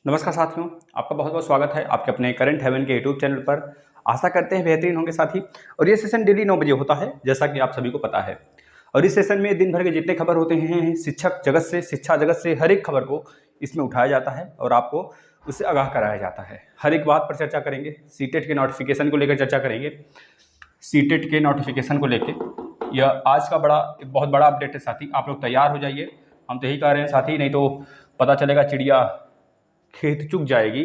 नमस्कार साथियों, आपका बहुत बहुत स्वागत है आपके अपने करंट हेवन के यूट्यूब चैनल पर। आशा करते हैं बेहतरीन होंगे साथी। और ये सेशन डेली 9 बजे होता है, जैसा कि आप सभी को पता है। और इस सेशन में दिन भर के जितने खबर होते हैं शिक्षक जगत से, शिक्षा जगत से, हर एक खबर को इसमें उठाया जाता है और आपको उससे आगाह कराया जाता है। हर एक बात पर चर्चा करेंगे। सीटेट के नोटिफिकेशन को लेकर चर्चा करेंगे। सीटेट के नोटिफिकेशन को लेकर यह आज का एक बहुत बड़ा अपडेट है साथी। आप लोग तैयार हो जाइए। हम तो यही कह रहे हैं साथी, नहीं तो पता चलेगा चिड़िया खेत चुग जाएगी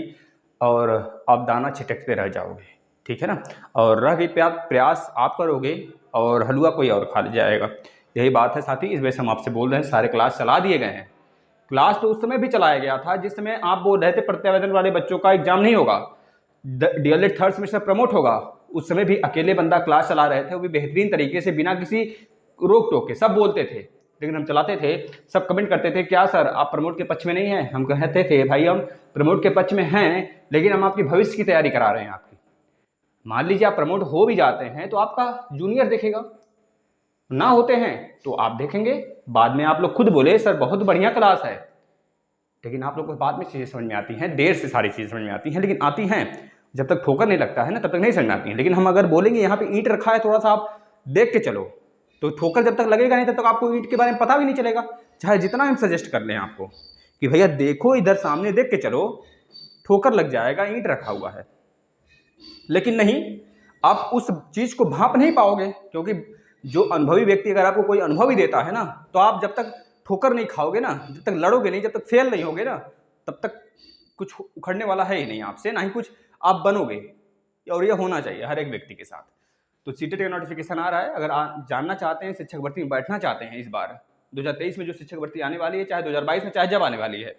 और आप दाना छिटकते रह जाओगे, ठीक है ना। और रह गई प्रयास आप करोगे और हलवा कोई और खा जाएगा। यही बात है साथी। इस वजह से हम आपसे बोल रहे हैं, सारे क्लास चला दिए गए हैं। क्लास तो उस समय भी चलाया गया था जिस समय आप बोल रहे थे प्रत्यावेदन वाले बच्चों का एग्जाम नहीं होगा, डीएलएड थर्ड सेमेस्टर प्रमोट होगा। उस समय भी अकेले बंदा क्लास चला रहे थे, वो भी बेहतरीन तरीके से, बिना किसी रोक टोक के। सब बोलते थे लेकिन हम चलाते थे। सब कमेंट करते थे, क्या सर आप प्रमोट के पक्ष में नहीं हैं? हम कहते थे भाई हम प्रमोट के पक्ष में हैं, लेकिन हम आपकी भविष्य की तैयारी करा रहे हैं आपकी। मान लीजिए आप प्रमोट हो भी जाते हैं तो आपका जूनियर देखेगा, ना होते हैं तो आप देखेंगे। बाद में आप लोग खुद बोले सर बहुत बढ़िया क्लास है, लेकिन आप लोग को बाद में चीज़ें समझ में आती हैं, देर से सारी चीज़ें समझ में आती हैं, लेकिन आती हैं। जब तक ठोकर नहीं लगता है ना, तब तक नहीं समझ में आती हैं। लेकिन हम अगर बोलेंगे यहाँ पे ईंट रखा है, थोड़ा सा आप देख के चलो, तो ठोकर जब तक लगेगा नहीं तब तक आपको ईंट के बारे में पता भी नहीं चलेगा। चाहे जितना हम सजेस्ट कर लें आपको कि भैया देखो इधर सामने देख के चलो, ठोकर लग जाएगा, ईंट रखा हुआ है। लेकिन नहीं, आप उस चीज को भांप नहीं पाओगे, क्योंकि जो अनुभवी व्यक्ति अगर आपको कोई अनुभव ही देता है ना, तो आप जब तक ठोकर नहीं खाओगे ना, जब तक लड़ोगे नहीं, जब तक फेल नहीं होगे ना, तब तक कुछ उखड़ने वाला है ही नहीं आपसे, ना ही कुछ आप बनोगे। और ये होना चाहिए हर एक व्यक्ति के साथ। तो सीटेट का नोटिफिकेशन आ रहा है। अगर जानना चाहते हैं, शिक्षक भर्ती में बैठना चाहते हैं, इस बार 2023 में जो शिक्षक भर्ती आने वाली है, चाहे 2022 में, चाहे जब आने वाली है,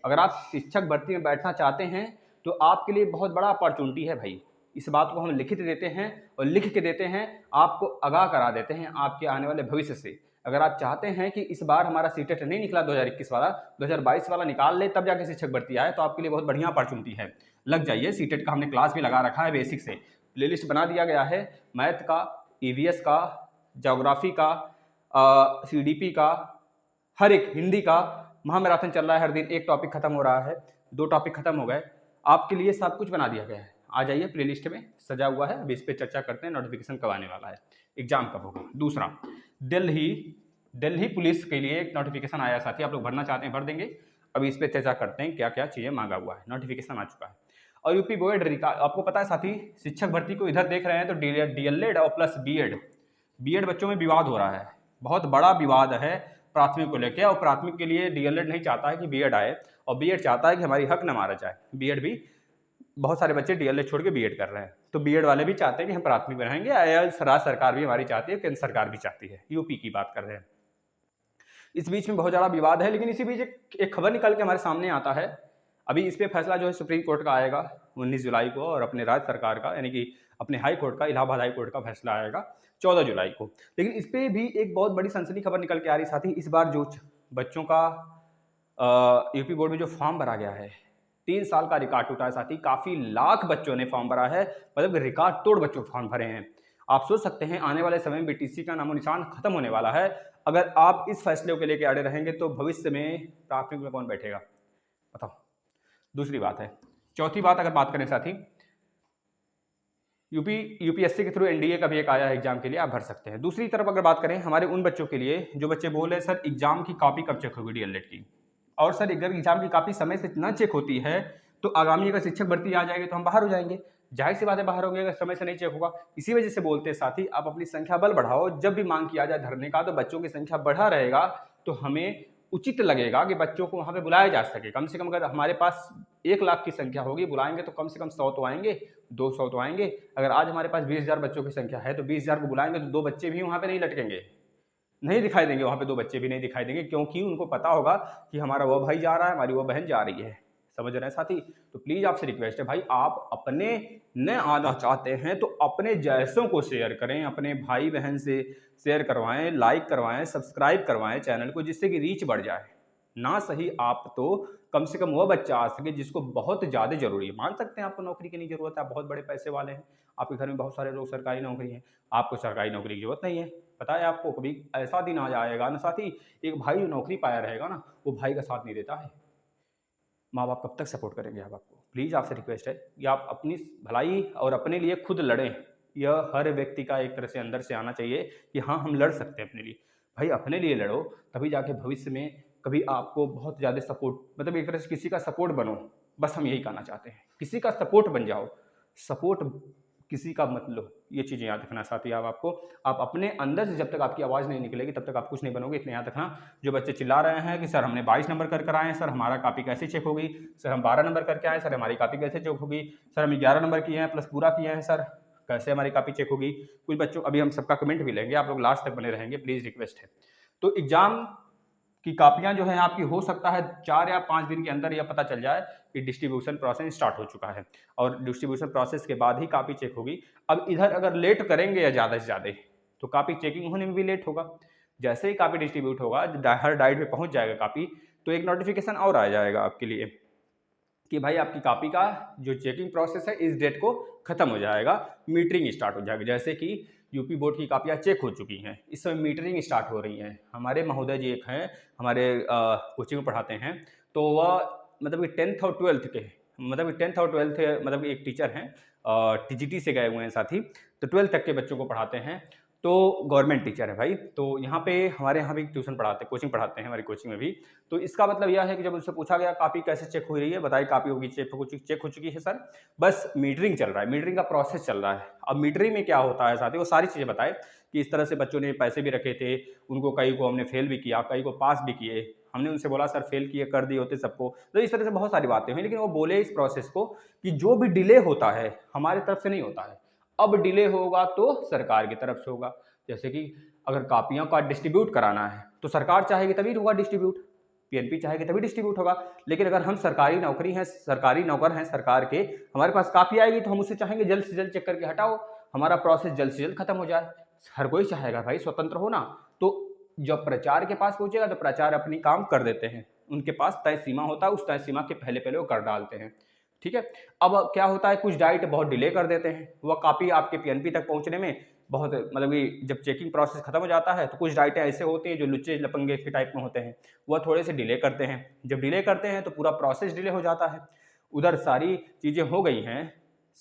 अगर आप शिक्षक भर्ती में बैठना चाहते हैं तो आपके लिए बहुत बड़ा अपॉर्चुनिटी है भाई। इस बात को हम लिखित देते हैं और लिख के देते हैं, आपको आगाह करा देते हैं आपके आने वाले भविष्य से। अगर आप चाहते हैं कि इस बार हमारा सीटेट नहीं निकला 2021 वाला, 2022 वाला निकाल ले तब जाके शिक्षक भर्ती आए, तो आपके लिए बहुत बढ़िया अपॉर्चुनिटी है। लग जाइए। सीटेट का हमने क्लास भी लगा रखा है, बेसिक से प्लेलिस्ट बना दिया गया है। मैथ का, ईवीएस का, ज्योग्राफी का, सीडीपी का, हर एक, हिंदी का महामैराथन चल रहा है। हर दिन एक टॉपिक खत्म हो रहा है, 2 टॉपिक खत्म हो गए। आपके लिए सब कुछ बना दिया गया है। आ जाइए, प्लेलिस्ट में सजा हुआ है। अभी इस पर चर्चा करते हैं, नोटिफिकेशन कब आने वाला है, एग्जाम कब होगा। दूसरा, दिल्ली पुलिस के लिए एक नोटिफिकेशन आया साथी। आप लोग भरना चाहते हैं भर देंगे। अभी इस पर चर्चा करते हैं क्या क्या चीज़ें मांगा हुआ है। नोटिफिकेशन आ चुका है। और यूपी बोर्ड आपको पता है साथी, शिक्षक भर्ती को इधर देख रहे हैं तो डीएलएड और प्लस बीएड बच्चों में विवाद हो रहा है। बहुत बड़ा विवाद है प्राथमिक को लेकर। और प्राथमिक के लिए डीएलएड नहीं चाहता है कि बीएड आए, और बीएड चाहता है कि हमारी हक न मारा जाए। बीएड भी बहुत सारे बच्चे डीएलएड छोड़ के बीएड कर रहे हैं, तो बीएड वाले भी चाहते हैं कि हम प्राथमिक में रहेंगे। राज्य सरकार भी हमारी चाहती है, केंद्र सरकार भी चाहती है। यूपी की बात कर रहे हैं। इस बीच में बहुत ज़्यादा विवाद है, लेकिन इसी बीच एक खबर निकल के हमारे सामने आता है। अभी इस पर फैसला जो है सुप्रीम कोर्ट का आएगा 19 जुलाई को, और अपने राज्य सरकार का, यानी कि अपने हाई कोर्ट का, इलाहाबाद हाई कोर्ट का फैसला आएगा 14 जुलाई को। लेकिन इस पर भी एक बहुत बड़ी सनसनी खबर निकल के आ रही साथी। इस बार जो बच्चों का यूपी बोर्ड में जो फॉर्म भरा गया है, 3 साल का रिकॉर्ड टूटा है साथी। काफ़ी लाख बच्चों ने फॉर्म भरा है, मतलब रिकॉर्ड तोड़ बच्चों फॉर्म भरे हैं। आप सोच सकते हैं आने वाले समय में बीटीसी का नामो निशान खत्म होने वाला है। अगर आप इस फैसले को लेकर अड़े रहेंगे तो भविष्य में प्राथमिक में कौन बैठेगा बताओ। दूसरी बात है, चौथी बात अगर बात करें साथी, यूपीएससी के थ्रू एनडीए का भी एक आया है एग्जाम के लिए, आप भर सकते हैं। दूसरी तरफ अगर बात करें हमारे उन बच्चों के लिए जो बच्चे बोल रहे हैं सर एग्जाम की कॉपी कब चेक होगी डीएलएड की, और सर अगर एग्जाम की कॉपी समय से न चेक होती है तो आगामी अगर शिक्षक भर्ती आ जाएगी तो हम बाहर हो जाएंगे। जाहिर सी बात है बाहर होंगे अगर समय से नहीं चेक होगा। इसी वजह से बोलते हैं साथी, आप अपनी संख्या बल बढ़ाओ। जब भी मांग किया जाए धरने का तो बच्चों की संख्या बढ़ा रहेगा, तो हमें उचित लगेगा कि बच्चों को वहां पे बुलाया जा सके। कम से कम अगर हमारे पास 1 लाख की संख्या होगी, बुलाएंगे तो कम से कम 100 तो आएंगे, 200 तो आएंगे। अगर आज हमारे पास 20,000 बच्चों की संख्या है तो 20,000 को बुलाएंगे तो 2 बच्चे भी वहां पे नहीं लटकेंगे, नहीं दिखाई देंगे। वहां पे 2 बच्चे भी नहीं दिखाई देंगे, क्योंकि उनको पता होगा कि हमारा वो भाई जा रहा है, हमारी वो बहन जा रही है। समझ रहे हैं साथी। तो प्लीज आपसे रिक्वेस्ट है भाई, आप अपने न आना चाहते हैं तो अपने जैसों को शेयर करें, अपने भाई बहन से शेयर करवाएं, लाइक करवाएं, सब्सक्राइब करवाएं चैनल को, जिससे कि रीच बढ़ जाए। ना सही आप तो कम से कम वह बच्चा आ सके जिसको बहुत ज़्यादा जरूरी है। मान सकते हैं आपको नौकरी की नहीं जरूरत है, आप बहुत बड़े पैसे वाले हैं, आपके घर में बहुत सारे लोग सरकारी नौकरी हैं, आपको सरकारी नौकरी की जरूरत नहीं है। पता है आपको, कभी ऐसा दिन आ जाएगा ना साथी, एक भाई जो नौकरी पाया रहेगा ना, वो भाई का साथ नहीं देता है। माँ बाप कब तक सपोर्ट करेंगे आप आपको? प्लीज़ आपसे रिक्वेस्ट है कि आप अपनी भलाई और अपने लिए खुद लड़ें। यह हर व्यक्ति का एक तरह से अंदर से आना चाहिए कि हाँ, हम लड़ सकते हैं अपने लिए। भाई अपने लिए लड़ो, तभी जाके भविष्य में कभी आपको बहुत ज़्यादा सपोर्ट, मतलब एक तरह से किसी का सपोर्ट बनो। बस हम यही कहना चाहते हैं, किसी का सपोर्ट बन जाओ। सपोर्ट किसी का मत लो, ये चीज़ें याद रखना साथ ही आपको। आप अपने अंदर से जब तक आपकी आवाज़ नहीं निकलेगी तब तक आप कुछ नहीं बनोगे, इतना याद रखना। जो बच्चे चिल्ला रहे हैं कि सर हमने 22 नंबर कर कर आए हैं, सर हमारा कॉपी कैसे चेक होगी, सर हम 12 नंबर करके आए, सर हमारी कॉपी कैसे चेक होगी, सर हम 11 नंबर किए हैं प्लस पूरा किए हैं, सर कैसे हमारी कॉपी चेक होगी। कुछ बच्चों, अभी हम सबका कमेंट भी लेंगे, आप लोग लास्ट तक बने रहेंगे, प्लीज़ रिक्वेस्ट है। तो एग्जाम की कापियां जो है आपकी, हो सकता है 4 या 5 दिन के अंदर यह पता चल जाए कि डिस्ट्रीब्यूशन प्रोसेस स्टार्ट हो चुका है, और डिस्ट्रीब्यूशन प्रोसेस के बाद ही कापी चेक होगी। अब इधर अगर लेट करेंगे या ज़्यादा से ज़्यादा, तो कापी चेकिंग होने में भी लेट होगा। जैसे ही कापी डिस्ट्रीब्यूट होगा, हर डाइट पे पहुंच जाएगा कापी, तो एक नोटिफिकेशन और आ जाएगा आपके लिए कि भाई आपकी कॉपी का जो चेकिंग प्रोसेस है इस डेट को खत्म हो जाएगा, मीटरिंग स्टार्ट हो जाएगी। जैसे कि यूपी बोर्ड की कापियाँ चेक हो चुकी हैं, इस समय मीटरिंग स्टार्ट हो रही हैं। हमारे महोदय जी एक हैं, हमारे कोचिंग में पढ़ाते हैं, तो वह मतलब कि 10th और 12th के, मतलब कि 10th और 12th मतलब कि एक टीचर हैं, टीजीटी से गए हुए हैं साथी, तो 12th तक के बच्चों को पढ़ाते हैं। तो गवर्नमेंट टीचर है भाई। तो यहाँ पे हमारे यहाँ भी ट्यूशन पढ़ाते, कोचिंग पढ़ाते हैं हमारी कोचिंग में भी। तो इसका मतलब यह है कि जब उनसे पूछा गया कापी कैसे चेक हो रही है, बताइए कापी होगी चेक हो चुकी है सर, बस मीटरिंग चल रहा है, मीटरिंग का प्रोसेस चल रहा है। अब मीटरिंग में क्या होता है साथी, वो सारी चीज़ें बताए कि इस तरह से बच्चों ने पैसे भी रखे थे, उनको कई को हमने फेल भी किया, कई को पास भी किए। हमने उनसे बोला सर फेल किए कर दिए होते सबको, तो इस तरह से बहुत सारी बातें हुई। लेकिन वो बोले इस प्रोसेस को कि जो भी डिले होता है हमारी तरफ से नहीं होता है, अब डिले होगा तो सरकार की तरफ से होगा। जैसे कि अगर कापियों का डिस्ट्रीब्यूट कराना है तो सरकार चाहेगी तभी होगा डिस्ट्रीब्यूट, पीएनपी चाहेगी तभी डिस्ट्रीब्यूट होगा। लेकिन अगर हम सरकारी नौकरी हैं, सरकारी नौकर हैं सरकार के, हमारे पास कापी आएगी तो हम उसे चाहेंगे जल्द से जल्द चेक करके हटाओ, हमारा प्रोसेस जल्द से जल्द खत्म हो जाए। हर कोई चाहेगा भाई स्वतंत्र होना। तो जब प्रचार के पास पहुंचेगा तो प्रचार अपनी काम कर देते हैं, उनके पास तय सीमा होता है, उस तय सीमा के पहले पहले वो कर डालते हैं। ठीक है। अब क्या होता है, कुछ डाइट बहुत डिले कर देते हैं, वह कापी आपके पीएनपी तक पहुंचने में बहुत, मतलब कि जब चेकिंग प्रोसेस खत्म हो जाता है तो कुछ डाइटें ऐसे होती हैं जो लुच्चे लपंगे के टाइप में होते हैं, वह थोड़े से डिले करते हैं। जब डिले करते हैं तो पूरा प्रोसेस डिले हो जाता है। उधर सारी चीज़ें हो गई हैं,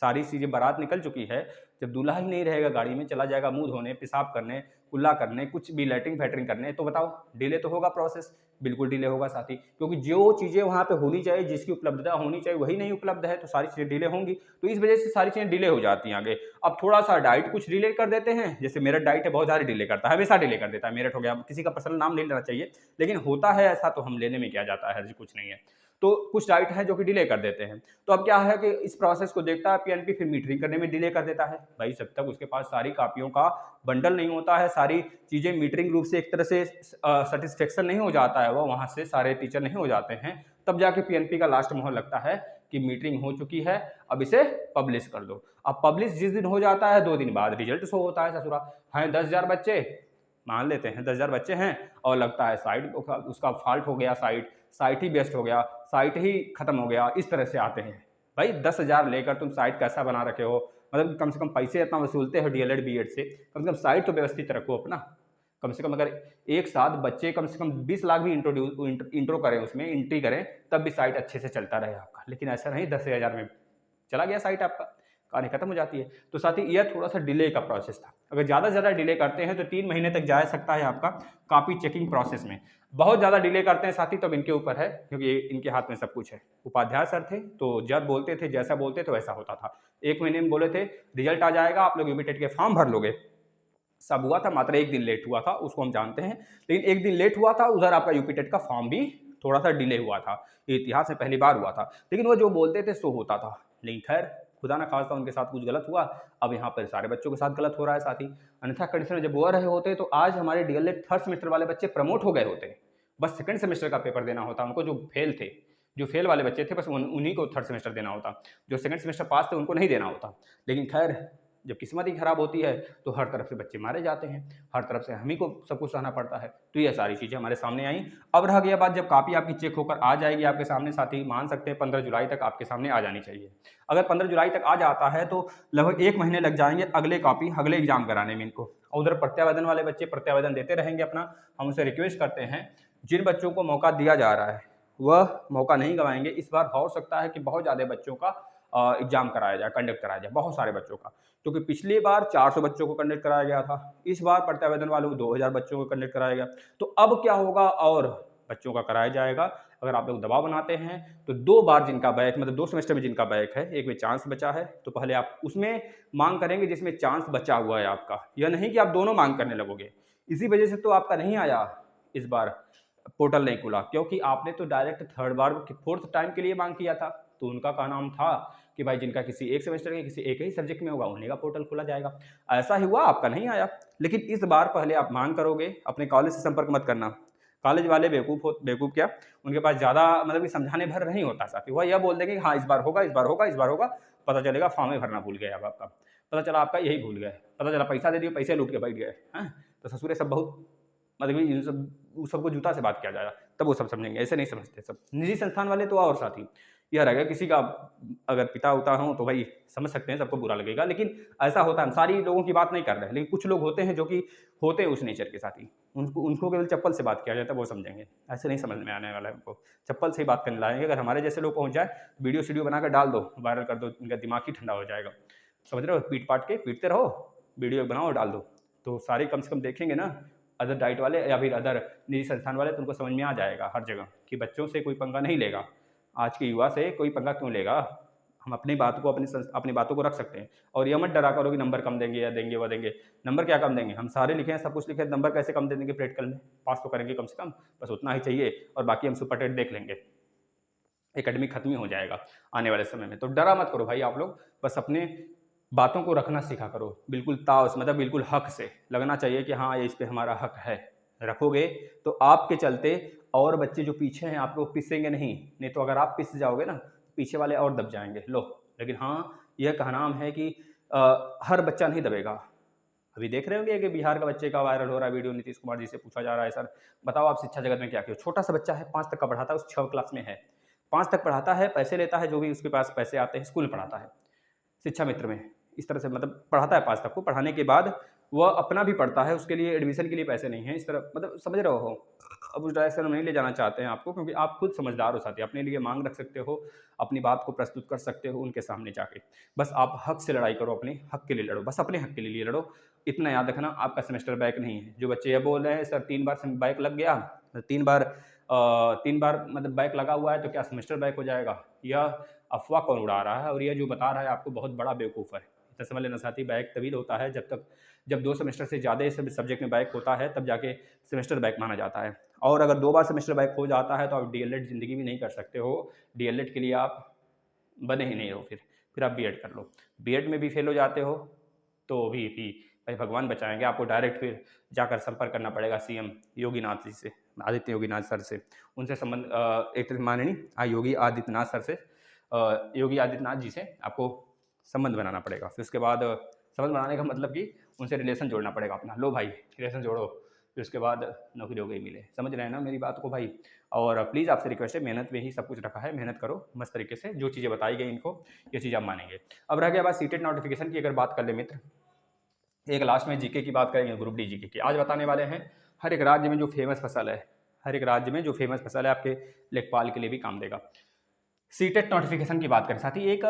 सारी चीज़ें बारात निकल चुकी है, जब दूल्हा ही नहीं रहेगा गाड़ी में, चला जाएगा मुंह धोने, पेशाब करने, कुल्ला करने, कुछ भी लैट्रिन फैटरिंग करने, तो बताओ डिले तो होगा प्रोसेस, बिल्कुल डिले होगा साथी। क्योंकि जो चीज़ें वहाँ पे होनी चाहिए, जिसकी उपलब्धता होनी चाहिए वही नहीं उपलब्ध है, तो सारी चीज़ें डिले होंगी। तो इस वजह से सारी चीज़ें डिले हो जाती हैं आगे। अब थोड़ा सा डाइट कुछ डिले कर देते हैं, जैसे मेरठ डाइट है बहुत ज़्यादा डिले करता है, हमेशा डिले कर देता है। मेरठ हो गया, किसी का पर्सनल नाम नहीं लेना चाहिए, लेकिन होता है ऐसा, तो हम लेने में क्या जाता है, कुछ नहीं है। तो कुछ डाइट है जो कि डिले कर देते हैं। तो अब क्या है कि इस प्रोसेस को देखता है पीएनपी, फिर मीटरिंग करने में डिले कर देता है। भाई जब तक उसके पास सारी कापियों का बंडल नहीं होता है, सारी चीज़ें मीटरिंग रूप से एक तरह से सेटिस्फेक्शन नहीं हो जाता है, वो वहाँ से सारे टीचर नहीं हो जाते हैं, तब जाके पीएनपी का लास्ट मोहर लगता है कि मीटरिंग हो चुकी है, अब इसे पब्लिश कर दो। अब पब्लिश जिस दिन हो जाता है 2 दिन बाद रिजल्ट शो होता है ससुरा। हैं 10,000 बच्चे, मान लेते हैं 10,000 बच्चे हैं, और लगता है साइट उसका फॉल्ट हो गया, साइट ही बेस्ट हो गया, साइट ही खत्म हो गया, इस तरह से आते हैं। भाई 10,000 लेकर तुम साइट कैसा बना रखे हो, मतलब कम से कम पैसे इतना वसूलते हो डीएलएड बीएड से, कम से कम साइट तो व्यवस्थित रखो अपना। कम से कम अगर एक साथ बच्चे कम से कम 20 लाख भी इंट्रो करें, उसमें एंट्री करें, तब भी साइट अच्छे से चलता रहे आपका। लेकिन ऐसा नहीं 10,000 में चला गया साइट आपका, कहानी खत्म हो जाती है। तो साथ ही यह थोड़ा सा डिले का प्रोसेस था। अगर ज़्यादा से ज़्यादा डिले करते हैं तो 3 महीने तक जा सकता है आपका कॉपी चेकिंग प्रोसेस में। बहुत ज़्यादा डिले करते हैं साथी, तब इनके ऊपर है, क्योंकि इनके हाथ में सब कुछ है। उपाध्याय सर थे तो जब बोलते थे, जैसा बोलते थे वैसा होता था। 1 महीने में बोले थे रिजल्ट आ जाएगा, आप लोग यूपी टेट के फॉर्म भर लोगे, सब हुआ था, मात्र 1 दिन लेट हुआ था, उसको हम जानते हैं। लेकिन 1 दिन लेट हुआ था, उधर आपका यूपी टेट का फॉर्म भी थोड़ा सा डिले हुआ था, ये इतिहास में पहली बार हुआ था। लेकिन वो जो बोलते थे सो होता था। लेकिन खैर खुदा ना खास्ता उनके साथ कुछ गलत हुआ, अब यहाँ पर सारे बच्चों के साथ गलत हो रहा है साथी। अन्यथा कंडीशन जब वो रहे होते तो आज हमारे डीएलएड 3rd सेमेस्टर वाले बच्चे प्रमोट हो गए होते, बस 2nd सेमेस्टर का पेपर देना होता उनको। जो फेल थे, जो फेल वाले बच्चे थे, बस उन्हीं को 3rd सेमेस्टर देना होता, जो 2nd सेमेस्टर पास थे उनको नहीं देना होता। लेकिन खैर जब किस्मत ही खराब होती है तो हर तरफ से बच्चे मारे जाते हैं, हर तरफ से हम ही को सब कुछ सहना पड़ता है। तो ये सारी चीज़ें हमारे सामने आई। अब रह गया बात, जब कापी आपकी चेक होकर आ जाएगी आपके सामने, साथी मान सकते हैं 15 जुलाई तक आपके सामने आ जानी चाहिए। अगर 15 जुलाई तक आ जाता है तो लगभग 1 महीने लग जाएंगे अगले कॉपी, अगले एग्जाम कराने में इनको। और उधर प्रत्यावेदन वाले बच्चे प्रत्यावेदन देते रहेंगे अपना। हम उनसे रिक्वेस्ट करते हैं, जिन बच्चों को मौका दिया जा रहा है वह मौका नहीं गंवाएंगे। इस बार हो सकता है कि बहुत ज़्यादा बच्चों का एग्ज़ाम कराया जाए, कंडक्ट कराया जाए, बहुत सारे बच्चों का, क्योंकि पिछली बार 400 बच्चों को कंडक्ट कराया गया था, इस बार प्रत्यावेदन वालों को 2000 बच्चों को कंडक्ट कराया गया। तो अब क्या होगा, और बच्चों का कराया जाएगा। अगर आप लोग दबाव बनाते हैं तो 2 बार जिनका बैक, मतलब 2 सेमेस्टर में जिनका बैक है, एक में चांस बचा है, तो पहले आप उसमें मांग करेंगे जिसमें चांस बचा हुआ है आपका। यह नहीं कि आप दोनों मांग करने लगोगे। इसी वजह से तो आपका नहीं आया इस बार, पोर्टल नहीं खुला, क्योंकि आपने तो डायरेक्ट थर्ड बार, फोर्थ टाइम के लिए मांग किया था। तो उनका कहना था कि भाई जिनका किसी एक सेमेस्टर के किसी एक ही सब्जेक्ट में होगा उन्हीं का पोर्टल खोला जाएगा। ऐसा ही हुआ, आपका नहीं आया। लेकिन इस बार पहले आप मांग करोगे, अपने कॉलेज से संपर्क मत करना। कॉलेज वाले बेवकूफ़ क्या, उनके पास ज़्यादा मतलब कि समझाने भर नहीं होता साथी। वह यह बोल देंगे कि हाँ इस बार होगा, इस बार होगा, इस बार होगा। पता चलेगा फॉर्म ही भरना भूल गए अब आपका, पता चला आपका यही भूल गए, पता चला पैसा दे दिए, पैसे लूट के बैठ गए हैं। तो ससुरे सब बहुत मतलब कि इन सब सबको जूता से बात किया जाएगा, तब वो सब समझेंगे। ऐसे नहीं समझते सब निजी संस्थान वाले तो। और साथी यह रहेगा, किसी का अगर पिता उता हो तो भाई समझ सकते हैं, सबको बुरा लगेगा, लेकिन ऐसा होता है। हम सारी लोगों की बात नहीं कर रहे हैं, लेकिन कुछ लोग होते हैं जो कि होते हैं उस नेचर के साथी। उनको केवल चप्पल से बात किया जाता है, वो समझेंगे। ऐसे नहीं समझ में आने वाला है उनको, चप्पल से ही बात करने लाएंगे। अगर हमारे जैसे लोग पहुंच जाए, वीडियो वीडियो बनाकर डाल दो, वायरल कर दो, उनका दिमाग ही ठंडा हो जाएगा। समझ रहे हो, पीट पाट के पीटते रहो, वीडियो बनाओ और डाल दो, तो सारे कम से कम देखेंगे ना अदर डाइट वाले या फिर अदर निजी संस्थान वाले, तो उनको समझ में आ जाएगा हर जगह कि बच्चों से कोई पंगा नहीं लेगा। आज के युवा से कोई पंगा क्यों लेगा। हम अपनी बात को अपनी बातों को रख सकते हैं। और यह मत डरा करो कि नंबर कम देंगे या देंगे वह देंगे। नंबर क्या कम देंगे, हम सारे लिखे हैं, सब कुछ लिखे हैं, नंबर कैसे कम दे देंगे प्रैक्टिकल में। पास तो करेंगे कम से कम, बस उतना ही चाहिए, और बाकी हम सुपर टेट देख लेंगे। एकेडमिक खत्म ही हो जाएगा आने वाले समय में। तो डरा मत करो भाई आप लोग, बस अपने बातों को रखना सीखा करो, बिल्कुल ताव मतलब बिल्कुल हक से लगना चाहिए कि हाँ ये इस पे हमारा हक है। रखोगे तो आपके चलते और बच्चे जो पीछे हैं आपको पिसेंगे नहीं तो अगर आप पिस जाओगे ना, पीछे वाले और दब जाएंगे। लो, लेकिन हाँ यह कहनाम है कि हर बच्चा नहीं दबेगा। अभी देख रहे होंगे कि बिहार का बच्चे का वायरल हो रहा है वीडियो, नीतीश कुमार जी से पूछा जा रहा है, सर बताओ आप शिक्षा जगत में क्या किया। छोटा सा बच्चा है, 5 तक का पढ़ाता है, उस 6 क्लास में है, 5 तक पढ़ाता है, पैसे लेता है, जो भी उसके पास पैसे आते हैं, स्कूल में पढ़ाता है, शिक्षा मित्र में इस तरह से मतलब पढ़ाता है 5 तक को। पढ़ाने के बाद वह अपना भी पढ़ता है, उसके लिए एडमिशन के लिए पैसे नहीं हैं, इस तरह मतलब समझ रहे हो। अब उस डायरेक्शन में नहीं ले जाना चाहते हैं आपको, क्योंकि आप खुद समझदार हो साथी, अपने लिए मांग रख सकते हो, अपनी बात को प्रस्तुत कर सकते हो उनके सामने जाके। बस आप हक से लड़ाई करो, अपने हक के लिए लड़ो, बस अपने हक के लिए लड़ो। इतना याद रखना, आपका सेमेस्टर बैक नहीं है। जो बच्चे ये बोल रहे हैं सर 3 बार बैक लग गया, 3 बार मतलब बैक लगा हुआ है तो क्या सेमेस्टर बैक हो जाएगा, यह अफवाह कौन उड़ा रहा है। और यह जो बता रहा है आपको बहुत बड़ा बेवकूफ़ है। इतना समझ लेना साथी, बैक तभी होता है जब 2 सेमेस्टर से ज़्यादा सब्जेक्ट में बैक होता है, तब जाके सेमेस्टर बैक माना जाता है। और अगर 2 बार सेमेस्टर बैक हो जाता है तो आप डीएलएड ज़िंदगी में नहीं कर सकते हो। डीएलएड के लिए आप बने ही नहीं हो, फिर आप बीएड कर लो। बीएड में भी फेल हो जाते हो तो भी भाई भगवान बचाएंगे आपको। डायरेक्ट फिर जाकर संपर्क करना पड़ेगा सीएम योगीनाथ जी से, आदित्य योगीनाथ सर से। उनसे संबंध एक माननीय योगी आदित्यनाथ सर से, योगी आदित्यनाथ जी से आपको संबंध बनाना पड़ेगा। फिर उसके बाद संबंध बनाने का मतलब कि उनसे रिलेशन जोड़ना पड़ेगा अपना। लो भाई रिलेशन जोड़ो, फिर उसके बाद नौकरी हो गई मिले। समझ रहे हैं ना मेरी बात को भाई। और प्लीज़ आपसे रिक्वेस्ट है, मेहनत में ही सब कुछ रखा है, मेहनत करो मस्त तरीके से। जो चीज़ें बताई गई इनको, ये चीज़ आप मानेंगे। अब रह गया बात सीटेट नोटिफिकेशन की। अगर बात कर ले मित्र, एक लास्ट में जीके की बात करेंगे, ग्रुप डी जीके की। आज बताने वाले हैं हर एक राज्य में जो फेमस फसल है, हर एक राज्य में जो फेमस फसल है आपके लेखपाल के लिए भी काम देगा। सीटेट नोटिफिकेशन की बात करें साथी, एक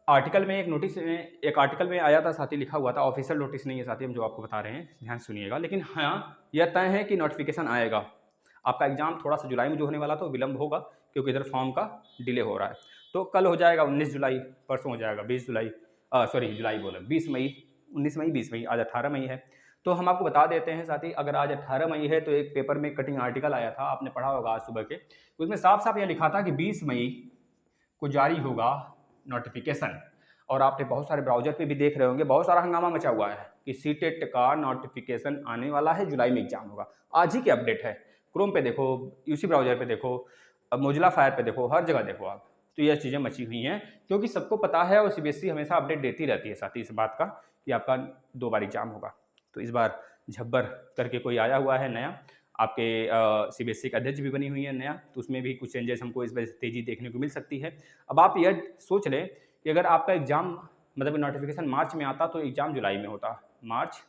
आर्टिकल में एक आर्टिकल में आया था साथी, लिखा हुआ था, ऑफिशियल नोटिस नहीं है साथी हम जो आपको बता रहे हैं, ध्यान सुनिएगा। लेकिन हाँ यह तय है कि नोटिफिकेशन आएगा। आपका एग्जाम थोड़ा सा जुलाई में जो होने वाला था विलंब होगा, क्योंकि इधर फॉर्म का डिले हो रहा है। तो कल हो जाएगा 19 जुलाई, परसों हो जाएगा 20 जुलाई, सॉरी जुलाई बोले 20 मई, 19 मई 20 मई, आज 18 मई है। तो हम आपको बता देते हैं साथी, अगर आज 18 मई है तो एक पेपर में कटिंग आर्टिकल आया था, आपने पढ़ा होगा आज सुबह के, उसमें साफ साफ यह लिखा था कि 20 मई को जारी होगा नोटिफिकेशन। और आपने बहुत सारे ब्राउजर पे भी देख रहे होंगे, बहुत सारा हंगामा मचा हुआ है कि सीटेट का नोटिफिकेशन आने वाला है, जुलाई में एग्जाम होगा। आज ही की अपडेट है, क्रोम पे देखो, यूसी ब्राउजर पे देखो, मोजिला फायर पे देखो, हर जगह देखो आप। तो यह चीज़ें मची हुई हैं, क्योंकि सबको पता है और सीबीएसई हमेशा अपडेट देती रहती है साथ ही इस बात का कि आपका 2 बार एग्जाम होगा। तो इस बार झब्बर करके कोई आया हुआ है नया, आपके सीबीएसई का अध्यक्ष भी बनी हुई है नया, तो उसमें भी कुछ चेंजेस हमको इस वजह से तेज़ी देखने को मिल सकती है। अब आप यह सोच लें कि अगर आपका एग्ज़ाम मतलब नोटिफिकेशन मार्च में आता तो एग्ज़ाम जुलाई में होता। मार्च,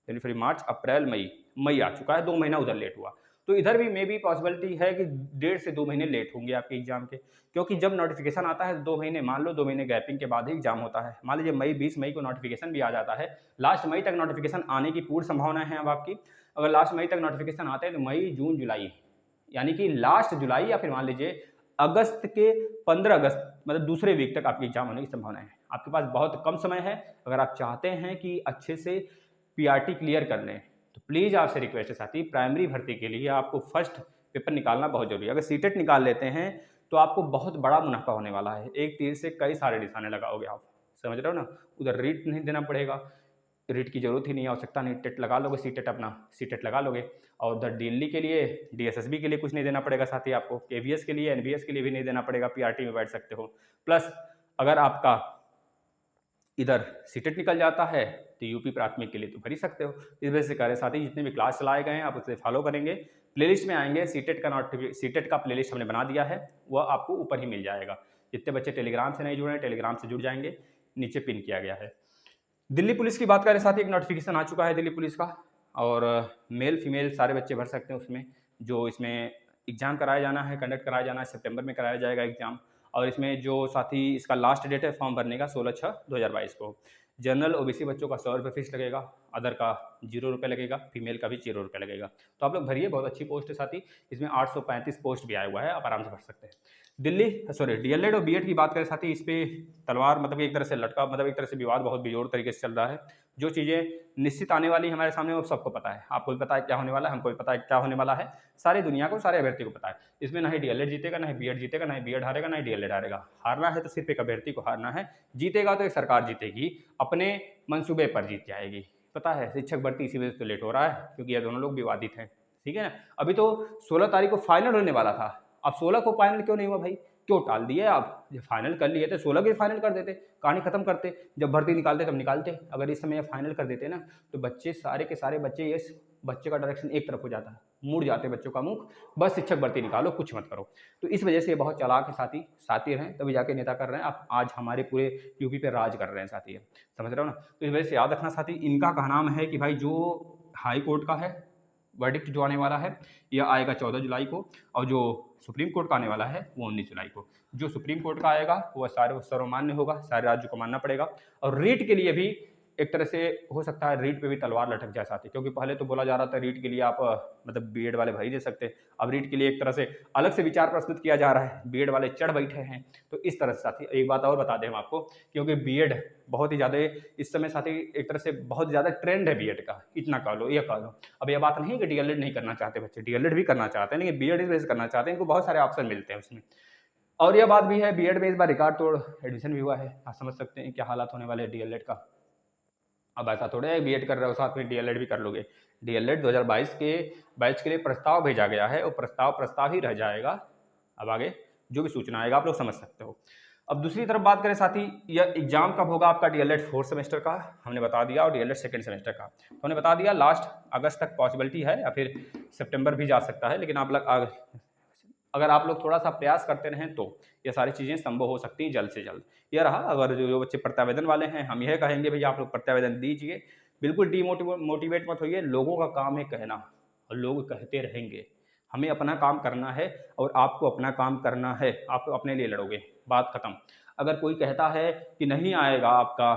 जनवरी, मार्च, अप्रैल, मई आ चुका है, 2 महीना उधर लेट हुआ। तो इधर भी मे बी पॉसिबिलिटी है कि 1.5 से 2 महीने लेट होंगे आपके एग्जाम के, क्योंकि जब नोटिफिकेशन आता है 2 महीने, मान लो 2 महीने गैपिंग के बाद ही एग्जाम होता है। मान लीजिए मई 20 मई को नोटिफिकेशन भी आ जाता है, लास्ट मई तक नोटिफिकेशन आने की पूर्ण संभावना है अब आपकी। अगर लास्ट मई तक नोटिफिकेशन आते हैं तो मई जून जुलाई, यानी कि लास्ट जुलाई या फिर मान लीजिए अगस्त के 15 अगस्त, मतलब दूसरे वीक तक आपके एग्जाम होने की संभावना है। आपके पास बहुत कम समय है। अगर आप चाहते हैं कि अच्छे से पीआरटी क्लियर कर लें तो प्लीज़ आपसे रिक्वेस्ट है साथी, प्राइमरी भर्ती के लिए आपको फर्स्ट पेपर निकालना बहुत जरूरी है। अगर सीटेट निकाल लेते हैं तो आपको बहुत बड़ा मुनाफा होने वाला है। एक तीर से कई सारे निशाने लगाओगे आप, समझ रहे हो ना। उधर रीट नहीं देना पड़ेगा, रीट की जरूरत ही नहीं, आवश्यकता नहीं, टेट लगा लोगे, सीटेट अपना सीटेट लगा लोगे। और उधर दिल्ली के लिए, डीएसएसबी के लिए कुछ नहीं देना पड़ेगा साथी आपको, केवीएस के लिए, एनबीएस के लिए भी नहीं देना पड़ेगा, पीआरटी में बैठ सकते हो। प्लस अगर आपका इधर सीटेट निकल जाता है तो यूपी प्राथमिक के लिए तो भर ही सकते हो। इस वजह से कह रहे साथी, जितने भी क्लास चलाए गए हैं आप उसे फॉलो करेंगे। प्लेलिस्ट में आएंगे, सीटेट का प्लेलिस्ट हमने बना दिया है, वह आपको ऊपर ही मिल जाएगा। जितने बच्चे टेलीग्राम से नहीं जुड़े हैं टेलीग्राम से जुड़ जाएंगे, नीचे पिन किया गया है। दिल्ली पुलिस की बात करें साथ ही, एक नोटिफिकेशन आ चुका है दिल्ली पुलिस का, और मेल फीमेल सारे बच्चे भर सकते हैं उसमें। जो इसमें एग्ज़ाम कराया जाना है, कंडक्ट कराया जाना है, सितंबर में कराया जाएगा एग्ज़ाम। और इसमें जो साथी इसका लास्ट डेट है फॉर्म भरने का 16/6/2022 को। जनरल ओबीसी बच्चों का 100 रुपये फीस लगेगा, अदर का 0 रुपये लगेगा, फीमेल का भी 0 रुपये लगेगा। तो आप लोग भरिए, बहुत अच्छी पोस्ट है साथी। इसमें 835 पोस्ट भी आया हुआ है, आप आराम से भर सकते हैं। दिल्ली डीएलएड और बीएड की बात करें साथी, इस पे तलवार मतलब एक तरह से लटका, मतलब एक तरह से विवाद बहुत बेजोड़ तरीके से चल रहा है। जो चीज़ें निश्चित आने वाली हमारे सामने वो सबको पता है, आपको भी पता है क्या होने वाला है, हमको भी पता है क्या होने वाला है, सारी दुनिया को, सारे अभ्यर्थी को पता है। इसमें ना ही डीएलएड जीतेगा, ना ही बीएड जीतेगा, ना ही बीएड हारेगा, ना ही डीएलएड हारेगा। हारना है तो सिर्फ एक अभ्यर्थी को हारना है, जीतेगा तो एक सरकार जीतेगी, अपने मंसूबे पर जीत जाएगी। पता है शिक्षक भर्ती इसी वजह से तो लेट हो रहा है, क्योंकि ये दोनों लोग विवादित हैं, ठीक है ना। अभी तो 16 तारीख को फाइनल होने वाला था, अब 16 को फाइनल क्यों नहीं हुआ भाई, क्यों टाल दिए आप। जब फाइनल कर लिए थे 16 के फाइनल कर देते, कहानी खत्म करते। जब भर्ती निकालते तब निकालते, अगर इस समय फाइनल कर देते ना तो बच्चे सारे के सारे बच्चे, इस बच्चे का डायरेक्शन एक तरफ हो जाता है, मुड़ जाते बच्चों का मुख, बस शिक्षक भर्ती निकालो, कुछ मत करो। तो इस वजह से ये बहुत चालाक है साथी, साथी हैं तभी जाके नेता कर रहे हैं। आप आज हमारे पूरे यूपी पे राज कर रहे हैं साथी, समझ रहे हो ना। तो इस वजह से याद रखना साथी, इनका कहना है कि भाई जो हाई कोर्ट का है वर्डिक्ट जो आने वाला है यह आएगा 14 जुलाई को, और जो सुप्रीम कोर्ट का आने वाला है वो 19 जुलाई को। जो सुप्रीम कोर्ट का आएगा वो सारे सर्वमान्य होगा, सारे राज्यों को मानना पड़ेगा। और रीट के लिए भी एक तरह से हो सकता है रीट पे भी तलवार लटक जाए साथी, क्योंकि पहले तो बोला जा रहा था रीट के लिए आप मतलब बीएड वाले भर ही दे सकते, अब रीट के लिए एक तरह से अलग से विचार प्रस्तुत किया जा रहा है, बीएड वाले चढ़ बैठे हैं। तो इस तरह से साथी एक बात और बता दें हम आपको, क्योंकि बीएड बहुत ही ज़्यादा इस समय साथी एक तरह से बहुत ज़्यादा ट्रेंड है बीएड का, इतना कह लो, ये कह लो। अब यह बात नहीं कि डीएलएड नहीं करना चाहते बच्चे, डीएलएड भी करना चाहते हैं, लेकिन बीएड इस वजह से करना चाहते हैं, इनको बहुत सारे ऑप्शन मिलते हैं उसमें। और यह बात भी है, बीएड में इस बार रिकॉर्ड तोड़ एडमिशन भी हुआ है, आप समझ सकते हैं क्या हालात होने वाले हैं डीएलएड का। अब ऐसा थोड़ा है बीएड कर रहे हो साथ में डीएलएड भी कर लोगे। डीएलएड 2022 के बैच के लिए प्रस्ताव भेजा गया है, और प्रस्ताव ही रह जाएगा। अब आगे जो भी सूचना आएगा आप लोग समझ सकते हो। अब दूसरी तरफ बात करें साथी, यह एग्जाम कब होगा आपका डीएलएड 4th सेमेस्टर का हमने बता दिया, और डीएलएड 2nd सेमेस्टर का तो हमने बता दिया। लास्ट अगस्त तक पॉसिबिलिटी है, या फिर सितंबर भी जा सकता है, लेकिन अगर आप लोग थोड़ा सा प्रयास करते रहें तो ये सारी चीज़ें संभव हो सकती हैं जल्द से जल्द। यह रहा, अगर जो बच्चे प्रत्यावेदन वाले हैं हम यह कहेंगे भैया आप लोग प्रत्यावेदन दीजिए, बिल्कुल मोटिवेट मत होइए। लोगों का काम है कहना, और लोग कहते रहेंगे, हमें अपना काम करना है, और आपको अपना काम करना है, आप अपने लिए लड़ोगे, बात खत्म। अगर कोई कहता है कि नहीं आएगा आपका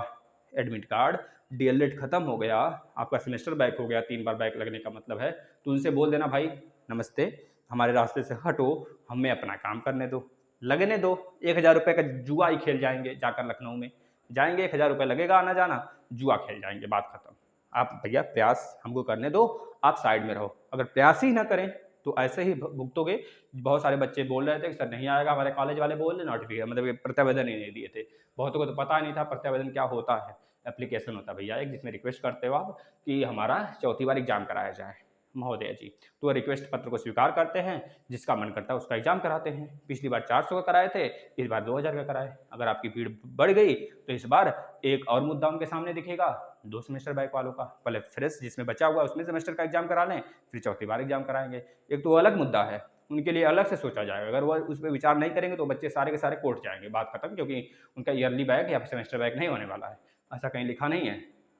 एडमिट कार्ड, डीएलएड खत्म हो गया, आपका सेमेस्टर बैक हो गया, 3 बार बैक लगने का मतलब है, तो उनसे बोल देना भाई नमस्ते, हमारे रास्ते से हटो, हमें अपना काम करने दो, लगने दो। 1000 रुपये का जुआ ही खेल जाएंगे, जाकर लखनऊ में जाएंगे, 1000 रुपये लगेगा आना जाना, जुआ खेल जाएंगे, बात खत्म। आप भैया प्रयास हमको करने दो, आप साइड में रहो। अगर प्रयास ही ना करें तो ऐसे ही भुगतोगे। बहुत सारे बच्चे बोल रहे थे कि सर नहीं आएगा, हमारे कॉलेज वाले बोल रहे नोटिफिकेशन मतलब प्रत्यावेदन ही नहीं दिए थे। बहुतों को तो पता नहीं था प्रत्यावेदन क्या होता है। एप्लीकेशन होता है भैया एक, जिसमें रिक्वेस्ट करते हो आप कि हमारा 4थी बार एग्जाम कराया जाए महोदय जी, तो रिक्वेस्ट पत्र को स्वीकार करते हैं, जिसका मन करता है उसका एग्जाम कराते हैं। पिछली बार 400 का कराए थे, इस बार 2000 का कराए। अगर आपकी भीड़ बढ़ गई तो इस बार एक और मुद्दा उनके सामने दिखेगा, 2 सेमेस्टर बैक वालों का, पहले फ्रेश जिसमें बचा हुआ उसमें सेमेस्टर का एग्जाम करा लें, फिर 4थी बार एग्जाम कराएंगे। एक तो वो अलग मुद्दा है, उनके लिए अलग से सोचा जाएगा। अगर वो उस पर विचार नहीं करेंगे तो बच्चे सारे के सारे कोर्ट जाएंगे, बात खत्म, क्योंकि उनका ईयरली बैक या सेमेस्टर बैक नहीं होने वाला है, ऐसा कहीं लिखा नहीं है।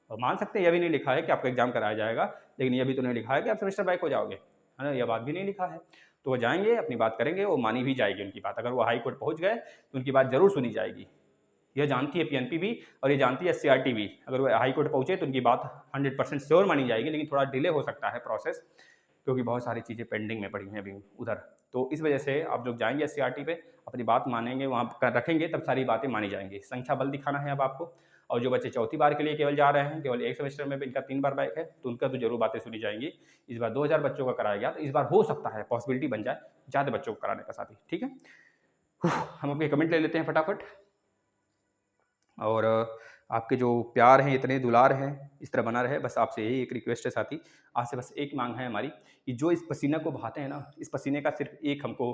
और मान सकते हैं यह भी नहीं लिखा है कि आपका एग्जाम कराया जाएगा, लेकिन यह भी तो नहीं लिखा है कि आप सेमेस्टर बैक हो जाओगे, है ना, यह बात भी नहीं लिखा है। तो वो जाएंगे, अपनी बात करेंगे, वो मानी भी जाएगी उनकी बात। अगर वो हाई कोर्ट पहुँच गए तो उनकी बात जरूर सुनी जाएगी। यह जानती है पीएनपी भी और ये जानती है एससीईआरटी भी। अगर वो हाई कोर्ट पहुँचे तो उनकी बात 100% श्योर मानी जाएगी, लेकिन थोड़ा डिले हो सकता है प्रोसेस, क्योंकि बहुत सारी चीज़ें पेंडिंग में पड़ी हैं अभी उधर। तो इस वजह से आप लोग जाएंगे एससीईआरटी पे, अपनी बात मानेंगे, वहाँ पर रखेंगे, तब सारी बातें मानी जाएंगी। संख्या बल दिखाना है अब आपको। और जो बच्चे चौथी बार के लिए केवल जा रहे हैं, केवल एक सेमेस्टर में इनका 3 बार बैक है, तो उनका तो जरूर बातें सुनी जाएंगी। इस बार 2000 बच्चों का कराया गया, तो इस बार हो सकता है पॉसिबिलिटी बन जाए ज़्यादा बच्चों को कराने का साथी। ठीक है, हम अपने कमेंट ले लेते हैं फटाफट। और आपके जो प्यार हैं, इतने दुलार हैं, इस तरह बना रहे। बस आपसे यही एक रिक्वेस्ट है साथी, आज से बस एक मांग है हमारी कि जो इस पसीने को बहाते हैं ना, इस पसीने का सिर्फ एक हमको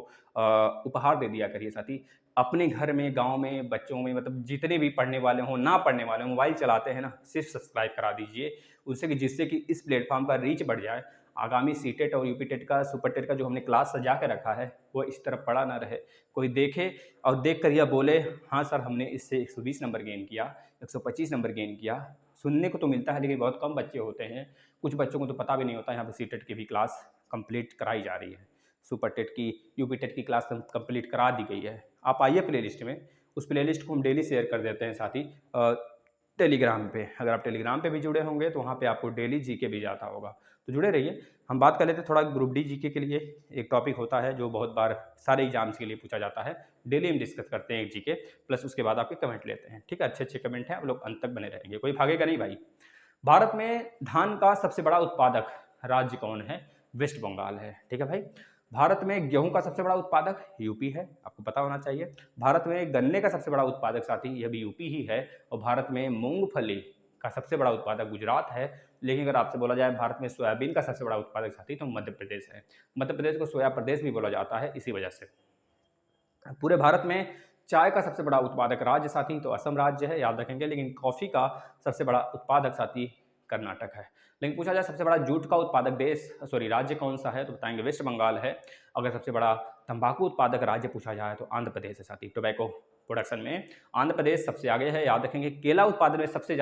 उपहार दे दिया करिए साथी। अपने घर में, गांव में, बच्चों में, मतलब जितने भी पढ़ने वाले हों, ना पढ़ने वाले हों, मोबाइल चलाते हैं ना, सिर्फ सब्सक्राइब करा दीजिए उससे, कि जिससे कि इस प्लेटफॉर्म का रीच बढ़ जाए। आगामी सीटेट और यूपी टेट का, सुपर टेट का जो हमने क्लास सजा के रखा है, वो इस तरफ पड़ा ना रहे। कोई देखे और देख कर यह बोले, हाँ सर हमने इससे 120 नंबर गेन किया, 125 नंबर गेन किया। सुनने को तो मिलता है, लेकिन बहुत कम बच्चे होते हैं। कुछ बच्चों को तो पता भी नहीं होता यहाँ पर सीटेट की भी क्लास कंप्लीट कराई जा रही है, सुपर टेट की, यूपी टेट की क्लास कंप्लीट करा दी गई है। आप आइए प्लेलिस्ट में, उस प्लेलिस्ट को हम डेली शेयर कर देते हैं साथी टेलीग्राम पे। अगर आप टेलीग्राम पे भी जुड़े होंगे तो वहाँ पे आपको डेली जीके भी जाता होगा, तो जुड़े रहिए। हम बात कर लेते हैं थोड़ा ग्रुप डी जीके के लिए। एक टॉपिक होता है जो बहुत बार सारे एग्जाम्स के लिए पूछा जाता है, डेली हम डिस्कस करते हैं एक जीके, प्लस उसके बाद आपके कमेंट लेते हैं। ठीक है, अच्छे अच्छे कमेंट हैं, आप लोग अंत तक बने रहेंगे, कोई भागेगा नहीं भाई। भारत में धान का सबसे बड़ा उत्पादक राज्य कौन है? वेस्ट बंगाल है। ठीक है भाई। भारत में गेहूं का सबसे बड़ा उत्पादक यूपी है, आपको पता होना चाहिए। भारत में गन्ने का सबसे बड़ा उत्पादक साथी यह भी यूपी ही है। और भारत में मूंगफली का सबसे बड़ा उत्पादक गुजरात है। लेकिन अगर आपसे बोला जाए भारत में सोयाबीन का सबसे बड़ा उत्पादक साथी, तो मध्य प्रदेश है। मध्य प्रदेश को सोया प्रदेश भी बोला जाता है इसी वजह से। पूरे भारत में चाय का सबसे बड़ा उत्पादक राज्य साथी तो असम राज्य है, याद रखेंगे। लेकिन कॉफ़ी का सबसे बड़ा उत्पादक साथी कर्नाटक है। लेकिन पूछा जाए सबसे बड़ा जूट का उत्पादक राज्य कौन सा है, तो बताएंगे वेस्ट बंगाल है। अगर सबसे बड़ा तंबाकू उत्पादक राज्य पूछा जाए तो आंध्र प्रदेश है साथी। टोबैको प्रोडक्शन में आंध्र प्रदेश सबसे आगे है, याद रखेंगे। केला उत्पादन में सबसे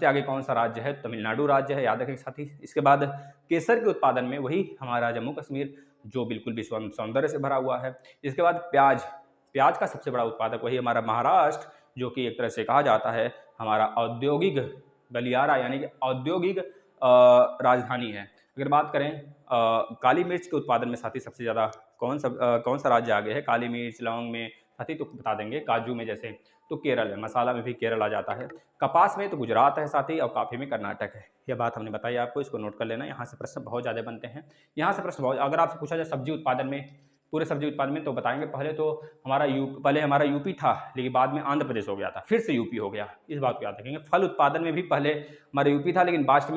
आगे कौन सा राज्य है? तमिलनाडु राज्य है, याद रखेंगे साथी। इसके बाद केसर के उत्पादन में वही हमारा जम्मू कश्मीर, जो बिल्कुल भी सौंदर्य से भरा हुआ है। इसके बाद प्याज का सबसे बड़ा उत्पादक वही हमारा महाराष्ट्र, जो कि एक तरह से कहा जाता है हमारा औद्योगिक गलियारा, यानी कि औद्योगिक राजधानी है। अगर बात करें काली मिर्च के उत्पादन में साथी सबसे ज़्यादा कौन सा राज्य आगे है? काली मिर्च, लौंग में साथी तो बता देंगे, काजू में जैसे तो केरल है, मसाला में भी केरल आ जाता है। कपास में तो गुजरात है साथी, और कॉफ़ी में कर्नाटक है। यह बात हमने बताई आपको, इसको नोट कर लेना। यहाँ से प्रश्न बहुत ज़्यादा बनते हैं, यहाँ से प्रश्न बहुत। अगर आपसे पूछा जाए सब्जी उत्पादन में, पूरे सब्जी उत्पादन में, तो बताएंगे पहले हमारा यूपी था, लेकिन बाद में आंध्र प्रदेश हो गया था, फिर से यूपी हो गया। इस बात को याद रखेंगे। फल उत्पादन में भी पहले हमारा यूपी था, लेकिन बाद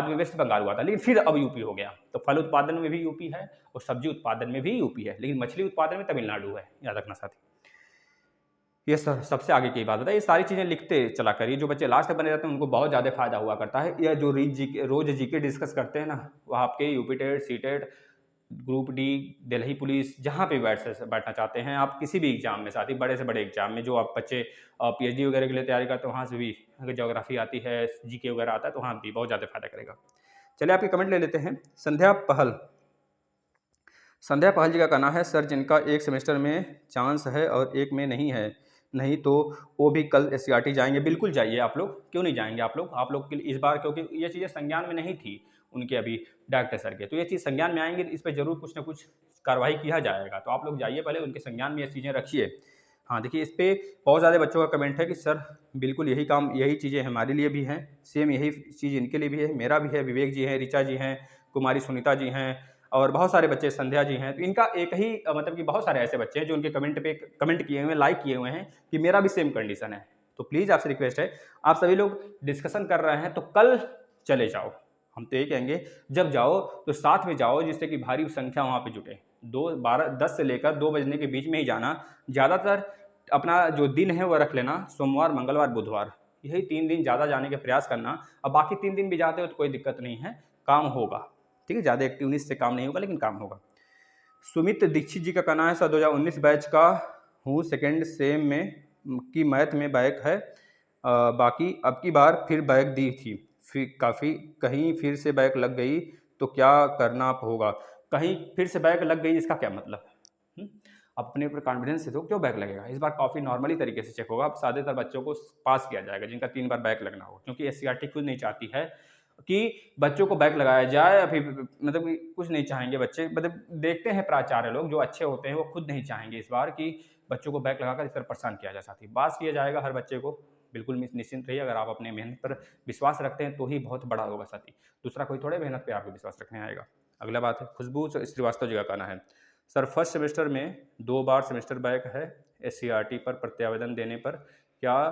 में वेस्ट बंगाल हुआ था, लेकिन फिर अब यूपी हो गया। तो फल उत्पादन में भी यूपी है और सब्जी उत्पादन में भी यूपी है, लेकिन मछली उत्पादन में तमिलनाडु है, याद रखना साथी। ये सबसे आगे की बात होता है। ये सारी चीज़ें लिखते चला करिए, जो बच्चे लास्ट तक बने रहते हैं उनको बहुत ज़्यादा फायदा हुआ करता है। या जो रोज जीके डिस्कस करते हैं ना, वो आपके UP TET, C TET, group D, Delhi police, जहाँ पे बैठना चाहते हैं आप, किसी भी एग्जाम में साथी, बड़े से बड़े एग्जाम में, जो आप बच्चे पीएचडी वगैरह के लिए तैयारी करते हैं, वहाँ से भी अगर ज्योग्राफी आती है, जीके वगैरह आता है, तो वहाँ भी बहुत ज़्यादा फायदा करेगा। चलिए आपके कमेंट ले लेते हैं। संध्या पहल जी का कहना है, सर जिनका एक सेमेस्टर में चांस है और एक में नहीं तो वो भी कल एससीईआरटी जाएंगे। बिल्कुल जाइए आप लोग, क्यों नहीं जाएंगे आप लोग के लिए इस बार, क्योंकि ये चीज़ें संज्ञान में नहीं थी उनके अभी डायरेक्टर सर के, तो ये चीज़ संज्ञान में आएंगे, इस पर जरूर कुछ ना कुछ कार्रवाई किया जाएगा। तो आप लोग जाइए, पहले उनके संज्ञान में ये चीज़ें रखिए। हाँ देखिए, इस पर बहुत ज़्यादा बच्चों का कमेंट है कि सर बिल्कुल यही चीज़ें हमारे लिए भी हैं, सेम यही चीज़ इनके लिए भी है, मेरा भी है, विवेक जी हैं, ऋचा जी हैं, कुमारी सुनीता जी हैं, और बहुत सारे बच्चे, संध्या जी हैं। तो इनका एक ही मतलब कि बहुत सारे ऐसे बच्चे हैं जो उनके कमेंट किए हुए हैं, लाइक किए हुए हैं कि मेरा भी सेम कंडीशन है। तो प्लीज़ आपसे रिक्वेस्ट है, आप सभी लोग डिस्कशन कर रहे हैं तो कल चले जाओ। हम तो ये कहेंगे जब जाओ तो साथ में जाओ, जिससे कि भारी संख्या वहाँ पे जुटे। 10 से लेकर 2 बजने के बीच में ही जाना। ज़्यादातर अपना जो दिन है वो रख लेना, सोमवार, मंगलवार, बुधवार, यही 3 दिन ज़्यादा जाने का प्रयास करना। अब बाकी 3 दिन भी जाते हो तो कोई दिक्कत नहीं है, काम होगा। ठीक है, ज़्यादा एक्टिवनेस से काम नहीं होगा, लेकिन काम होगा। सुमित दीक्षित जी का कहना है, सर 2019 बैच का हूँ, सेकेंड सेम में की मैथ में बैक है, बाकी अब की बार फिर बैक दी थी, कहीं फिर से बैक लग गई तो क्या करना होगा? कहीं फिर से बैक लग गई, इसका क्या मतलब? अपने ऊपर कॉन्फिडेंस से तो क्यों बैक लगेगा? इस बार काफ़ी नॉर्मली तरीके से चेक होगा। अब ज़्यादातर बच्चों को पास किया जाएगा जिनका 3 बार बैक लगना हो, क्योंकि एससीईआरटी खुद नहीं चाहती है कि बच्चों को बैक लगाया जाए, या फिर मतलब कि कुछ नहीं चाहेंगे बच्चे, मतलब देखते हैं प्राचार्य लोग जो अच्छे होते हैं वो खुद नहीं चाहेंगे इस बार कि बच्चों को बैक लगाकर इस तरह परेशान किया जाए। साथ ही पास किया जाएगा हर बच्चे को, बिल्कुल निश्चिंत रहिए। अगर आप अपने मेहनत पर विश्वास रखते हैं तो ही बहुत बड़ा होगा साथी, दूसरा कोई थोड़े मेहनत पे आपको विश्वास रखने आएगा। अगला बात है खुशबू श्रीवास्तव जी का कहना है, सर फर्स्ट सेमेस्टर में 2 बार सेमेस्टर बैक है, एससीईआरटी पर प्रत्यावेदन देने पर क्या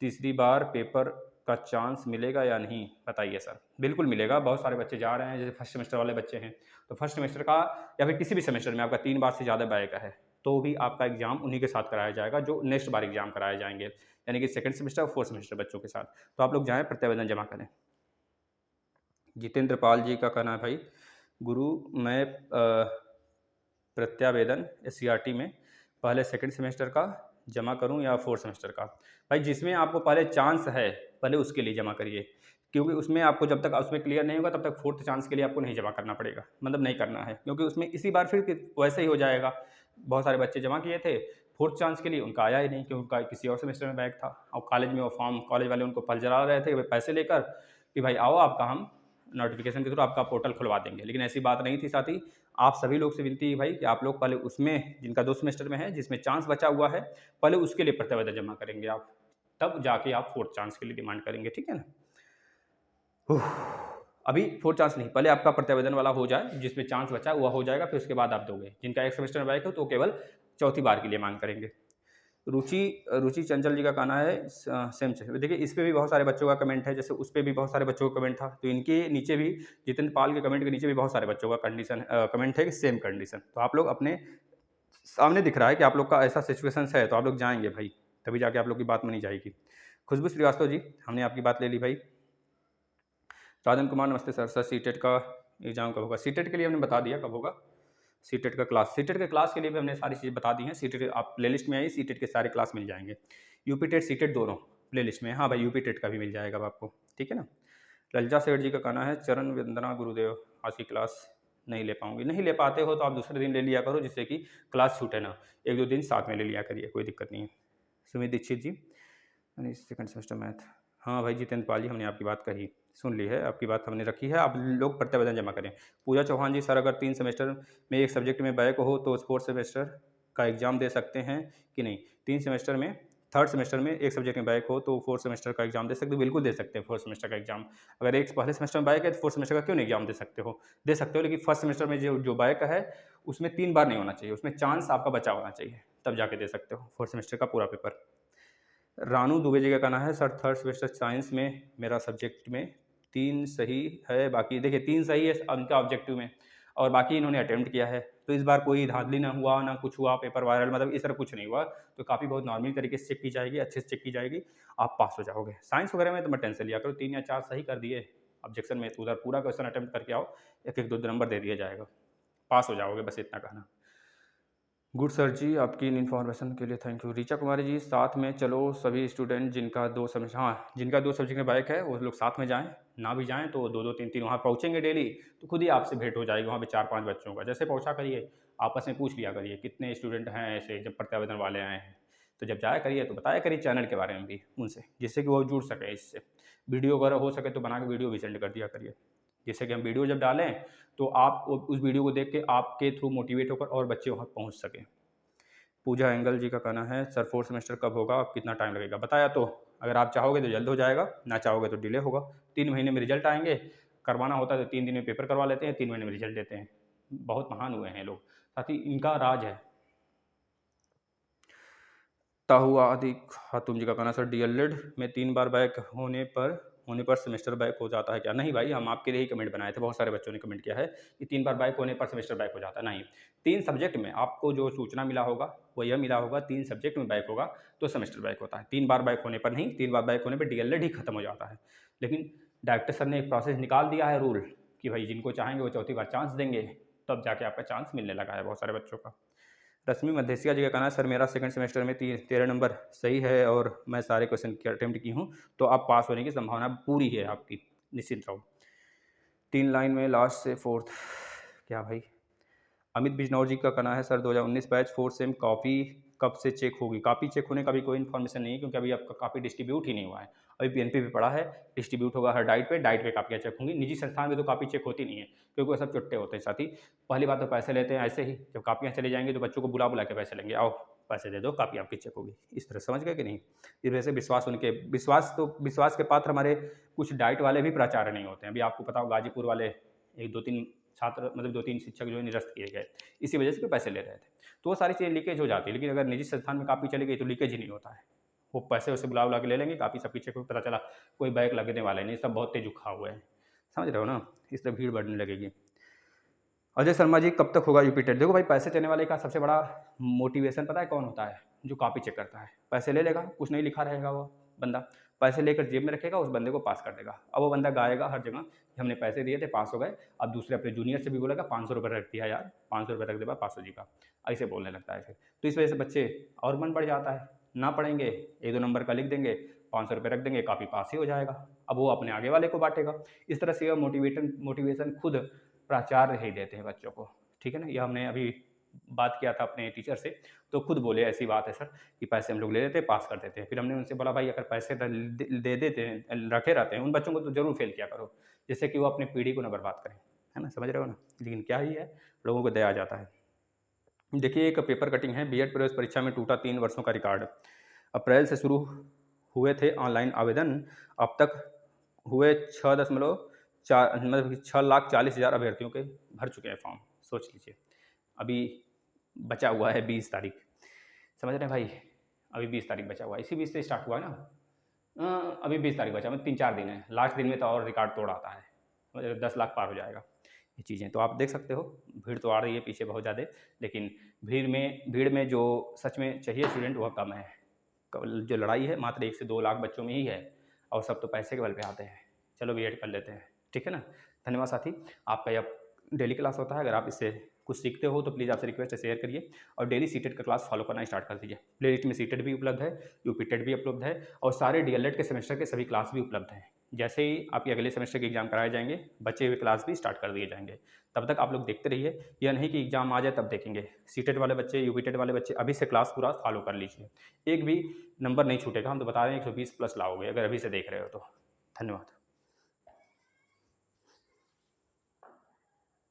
तीसरी बार पेपर का चांस मिलेगा या नहीं, बताइए सर। बिल्कुल मिलेगा, बहुत सारे बच्चे जा रहे हैं, जैसे फर्स्ट सेमेस्टर वाले बच्चे हैं तो फर्स्ट सेमेस्टर का या फिर किसी भी सेमेस्टर में आपका 3 बार से ज़्यादा बैक है तो भी आपका एग्जाम उन्हीं के साथ कराया जाएगा जो नेक्स्ट बार एग्जाम कराए जाएंगे, यानी कि सेकंड सेमेस्टर और फोर्थ सेमेस्टर बच्चों के साथ। तो आप लोग जाएँ प्रत्यावेदन जमा करें। जितेंद्र पाल जी का कहना है, भाई गुरु मैं प्रत्यावेदन एससीईआरटी में पहले सेकंड सेमेस्टर का जमा करूं या फोर्थ सेमेस्टर का? भाई जिसमें आपको पहले चांस है पहले उसके लिए जमा करिए, क्योंकि उसमें आपको जब तक उसमें क्लियर नहीं होगा तब तक फोर्थ चांस के लिए आपको नहीं जमा करना पड़ेगा, मतलब नहीं करना है, क्योंकि उसमें इसी बार फिर वैसे ही हो जाएगा। बहुत सारे बच्चे जमा किए थे फोर्थ चांस के लिए, उनका आया ही नहीं क्योंकि उनका किसी और सेमेस्टर में बैक था, और कॉलेज में वो फॉर्म कॉलेज वाले उनको पल जला रहे थे पैसे लेकर कि भाई आओ आपका हम नोटिफिकेशन के थ्रू आपका पोर्टल खुलवा देंगे, लेकिन ऐसी बात नहीं थी। साथ ही आप सभी लोग से विनती है भाई कि आप लोग पहले उसमें जिनका 2 सेमेस्टर में है जिसमें चांस बचा हुआ है पहले उसके लिए प्रत्यावेदन जमा करेंगे आप, तब जाके आप फोर्थ चांस के लिए डिमांड करेंगे, ठीक है ना। अभी फोर्थ चांस नहीं, पहले आपका प्रत्यावेदन वाला हो जाए, जिसमें चांस बचा हुआ हो जाएगा, फिर उसके बाद आप दोगे। जिनका एक सेमेस्टर में बैक हो तो केवल चौथी बार के लिए मांग करेंगे। रुचि चंचल जी का कहना है सेम से, देखिए इस पे भी बहुत सारे बच्चों का कमेंट है, जैसे उस पे भी बहुत सारे बच्चों का कमेंट था, तो इनके नीचे भी जितेंद्र पाल के कमेंट के नीचे भी बहुत सारे बच्चों का कंडीशन कमेंट है कि सेम कंडीशन। तो आप लोग अपने सामने दिख रहा है कि आप लोग का ऐसा सिचुएशन है, तो आप लोग जाएंगे भाई, तभी जाके आप लोग की बात मानी जाएगी। खुशबू श्रीवास्तव जी, हमने आपकी बात ले ली भाई। राजन कुमार नमस्ते सर, सीटेट का एग्जाम कब होगा? सीटेट के लिए हमने बता दिया कब होगा, सीटेट का क्लास, सीटेट के क्लास के लिए भी हमने सारी चीज़ें बता दी हैं। सीटेट आप प्लेलिस्ट में आइए, सीटेट के सारे क्लास मिल जाएंगे, यूपी टेट सीटेट दोनों प्लेलिस्ट में। हाँ भाई यूपी टेट का भी मिल जाएगा अब आपको, ठीक है ना। ललिता सेठ जी का कहना है चरण वंदना गुरुदेव, आज की क्लास नहीं ले पाऊंगी। नहीं ले पाते हो तो आप दूसरे दिन ले लिया करो, जिससे कि क्लास छूटे ना, 1-2 दिन साथ में ले लिया करिए, कोई दिक्कत नहीं है। सुमित दीक्षित जी सेकंड सेमेस्टर मैथ, हाँ भाई जितेंद्र पाल जी हमने आपकी बात कही, सुन ली है आपकी बात, हमने रखी है। आप लोग प्रत्यावेदन जमा करें। पूजा चौहान जी, सर अगर 3 सेमेस्टर में एक सब्जेक्ट में बैक हो तो फोर्थ सेमेस्टर का एग्ज़ाम दे सकते हैं कि नहीं? 3 सेमेस्टर में थर्ड सेमेस्टर में एक सब्जेक्ट में बैक हो तो फोर्थ सेमेस्टर का एग्जाम दे सकते हो? बिल्कुल दे सकते हैं फोर्थ सेमेस्टर का एग्जाम। अगर एक पहले सेमेस्टर में बैक है तो फोर्थ सेमेस्टर का क्यों नहीं एग्जाम दे सकते हो? दे सकते हो, लेकिन फर्स्ट सेमेस्टर में जो बैक है उसमें 3 बार नहीं होना चाहिए, उसमें चांस आपका बचा होना चाहिए, तब जाके दे सकते हो फोर्थ सेमेस्टर का पूरा पेपर। रानू दुबे जी का कहना है सर थर्ड सेमेस्टर साइंस में मेरा सब्जेक्ट में 3 सही है, बाकी देखिए 3 सही है उनका ऑब्जेक्टिव में, और बाकी इन्होंने अटेम्प्ट किया है, तो इस बार कोई धांधली ना हुआ ना कुछ हुआ, पेपर वायरल मतलब इस तरह कुछ नहीं हुआ, तो काफ़ी बहुत नॉर्मल तरीके से चेक की जाएगी, अच्छे से चेक की जाएगी, आप पास हो जाओगे। साइंस वगैरह में तो मैं टेंशन लिया करो, 3 या 4 सही कर दिए ऑब्जेक्शन में तो उधर पूरा क्वेश्चन अटेम्प्ट करके आओ, 1-1 2 नंबर दे दिया जाएगा, पास हो जाओगे, बस इतना कहना। गुड सर जी, आपकी इन इन्फॉर्मेशन के लिए थैंक यू। रीचा कुमारी जी, साथ में चलो सभी स्टूडेंट जिनका 2 सब्जेक्ट, हाँ जिनका 2 सब्जेक्ट में बैक है वो लोग साथ में जाएं, ना भी जाएं तो 2-2 3-3 वहाँ पहुँचेंगे डेली, तो खुद ही आपसे भेंट हो जाएगी वहाँ पे 4-5 बच्चों का, जैसे पहुँचा करिए आपस में पूछ लिया करिए कितने स्टूडेंट हैं ऐसे, जब प्रत्यावेदन वाले आए हैं तो जब जाया करिए तो बताया करिए चैनल के बारे में भी उनसे, जिससे कि वो जुड़ सके इससे। वीडियो वगैरह हो सके तो बना के वीडियो भी सेंड कर दिया करिए, जिससे कि हम वीडियो जब डालें तो आप उस वीडियो को देख के आपके थ्रू मोटिवेट होकर और बच्चे वहाँ पहुँच सकें। पूजा एंगल जी का कहना है सर फोर्थ सेमेस्टर कब होगा, अब कितना टाइम लगेगा? बताया तो, अगर आप चाहोगे तो जल्द हो जाएगा, ना चाहोगे तो डिले होगा। 3 महीने में रिजल्ट आएंगे, करवाना होता है तो 3 दिन में पेपर करवा लेते हैं, 3 महीने में रिजल्ट देते हैं, बहुत महान हुए हैं लोग, साथ ही इनका राज है। ताहुआ आदि खातून जी का कहना सर डीएलएड में 3 बार बैक होने पर सेमेस्टर बैक हो जाता है क्या? नहीं भाई, हम आपके लिए ही कमेंट बनाए थे, बहुत सारे बच्चों ने कमेंट किया है कि 3 बार बैक होने पर सेमेस्टर बैक हो जाता है। नहीं, 3 सब्जेक्ट में आपको जो सूचना मिला होगा वो यह मिला होगा 3 सब्जेक्ट में बैक होगा तो सेमेस्टर बैक होता है, 3 बार बैक होने पर नहीं, 3 बार बैक होने पर डीएलएड ही खत्म हो जाता है। लेकिन डायरेक्टर सर ने एक प्रोसेस निकाल दिया है रूल कि भाई जिनको चाहेंगे वो चौथी बार चांस देंगे, तब जाके आपका चांस मिलने लगा है बहुत सारे बच्चों का। रश्मि मधेसिया जी का कहना है सर मेरा सेकंड सेमेस्टर में 13 नंबर सही है और मैं सारे क्वेश्चन की अटेम्प्ट की हूँ, तो आप पास होने की संभावना पूरी है आपकी, निश्चिंत रहो। 3 लाइन में लास्ट से फोर्थ, क्या भाई? अमित बिजनौर जी का कहना है, सर 2019 बैच 4 सेम कॉपी कब से चेक होगी? कॉपी चेक होने का भी कोई इन्फॉर्मेशन नहीं है, क्योंकि अभी आपका कॉपी डिस्ट्रीब्यूट ही नहीं हुआ है। अभी पीएनपी पे पड़ा है, डिस्ट्रीब्यूट होगा हर डाइट पे कापियाँ चेक होंगी। निजी संस्थान में तो कॉपी चेक होती नहीं है, क्योंकि वो सब चुट्टे होते हैं साथी। पहली बात तो पैसे लेते हैं ऐसे ही, जब कॉपियाँ चली जाएंगी तो बच्चों को बुला बुला के पैसे लेंगे, आओ पैसे दे दो, कॉपी आपकी चेक होगी। इस तरह समझ गए कि नहीं? इस वजह से विश्वास के पात्र हमारे कुछ डाइट वाले भी प्राचार्य नहीं होते हैं। अभी आपको पता हो गाजीपुर वाले एक 2-3 छात्र, मतलब 2-3 शिक्षक जो है निरस्त किए गए, इसी वजह से वो पैसे ले रहे थे। तो वो सारी चीज़ें लीकेज हो जाती है। लेकिन अगर निजी संस्थान में कॉपी चली गई तो लीकेज ही नहीं होता है। वो पैसे उसे बुला बुला के ले लेंगे, कॉपी सबकी चेक होगी, पता चला कोई बैक लगने वाला ही नहीं, सब बहुत तेज उखा हुए हैं। समझ रहे हो ना? इस तरह भीड़ बढ़ने लगेगी। अजय शर्मा जी, कब तक होगा यूपी टेट? देखो भाई, पैसे देने वाले का सबसे बड़ा मोटिवेशन पता है कौन होता है? जो कॉपी चेक करता है। पैसे ले लेगा, कुछ नहीं लिखा रहेगा वो बंदा, पैसे लेकर जेब में रखेगा, उस बंदे को पास कर देगा। अब वो बंदा गाएगा हर जगह कि हमने पैसे दिए थे, पास हो गए। अब दूसरे अपने जूनियर से भी बोलेगा 500 रुपये रख दिया यार, 500 रुपये रख दे, 500 जी का, ऐसे बोलने लगता है फिर। तो इस वजह से बच्चे और मन बढ़ जाता है, ना पढ़ेंगे, 1-2 नंबर का लिख देंगे, 500 रुपये रख देंगे, कॉपी पास ही हो जाएगा। अब वो अपने आगे वाले को बांटेगा। इस तरह से मोटिवेशन खुद प्राचार्य ही देते हैं बच्चों को, ठीक है ना? ये हमने अभी बात किया था अपने टीचर से, तो खुद बोले ऐसी बात है सर कि पैसे हम लोग ले लेते हैं, पास कर देते हैं। फिर हमने उनसे बोला भाई, अगर पैसे दे देते हैं, रखे रहते हैं, उन बच्चों को तो जरूर फेल किया करो, जिससे कि वो अपनी पीढ़ी को ना बर्बाद करें, है ना? समझ रहे हो ना? लेकिन क्या ही है, लोगों को दया आ जाता है। देखिए, एक पेपर कटिंग है, बीएड प्रवेश परीक्षा में टूटा 3 वर्षों का रिकॉर्ड। अप्रैल से शुरू हुए थे ऑनलाइन आवेदन, अब तक हुए 6.4 मतलब 6,40,000 अभ्यर्थियों के भर चुके हैं फॉर्म। सोच लीजिए, अभी बचा हुआ है 20 तारीख। समझ रहे हैं भाई? अभी 20 तारीख बचा हुआ है, इसी 20 से स्टार्ट हुआ है ना? अभी 20 तारीख बचा, मतलब 3-4 दिन है। लास्ट दिन में तो और रिकॉर्ड तोड़ आता है, मतलब 10 लाख पार हो जाएगा ये चीज़ें। तो आप देख सकते हो, भीड़ तो आ रही है पीछे बहुत ज़्यादा, लेकिन भीड़ में जो सच में चाहिए स्टूडेंट वह कम है। जो लड़ाई है मात्र 1 से 2 लाख बच्चों में ही है, और सब तो पैसे के बल पे आते हैं। चलो बीएड कर लेते हैं, ठीक है ना? धन्यवाद साथी। आपका यह डेली क्लास होता है, अगर आप इससे कुछ सीखते हो तो प्लीज़ आपसे रिक्वेस्ट है शेयर करिए, और डेली सीटेट का क्लास फॉलो करना स्टार्ट कर दीजिए। प्लेलिस्ट में सीटेट भी उपलब्ध है, यूपी टेट भी उपलब्ध है, और सारे डीएलएड के सेमेस्टर के सभी क्लास भी उपलब्ध हैं। जैसे ही आपके अगले सेमेस्टर के एग्जाम कराए जाएंगे, बचे हुए क्लास भी स्टार्ट कर दिए जाएंगे। तब तक आप लोग देखते रहिए, यह नहीं कि एग्जाम आ जाए तब देखेंगे। सीटेट वाले बच्चे, यूपी टेट वाले बच्चे अभी से क्लास पूरा फॉलो कर लीजिए, एक भी नंबर नहीं छूटेगा। हम तो बता रहे हैं 120 प्लस लाओगे अगर अभी से देख रहे हो तो। धन्यवाद।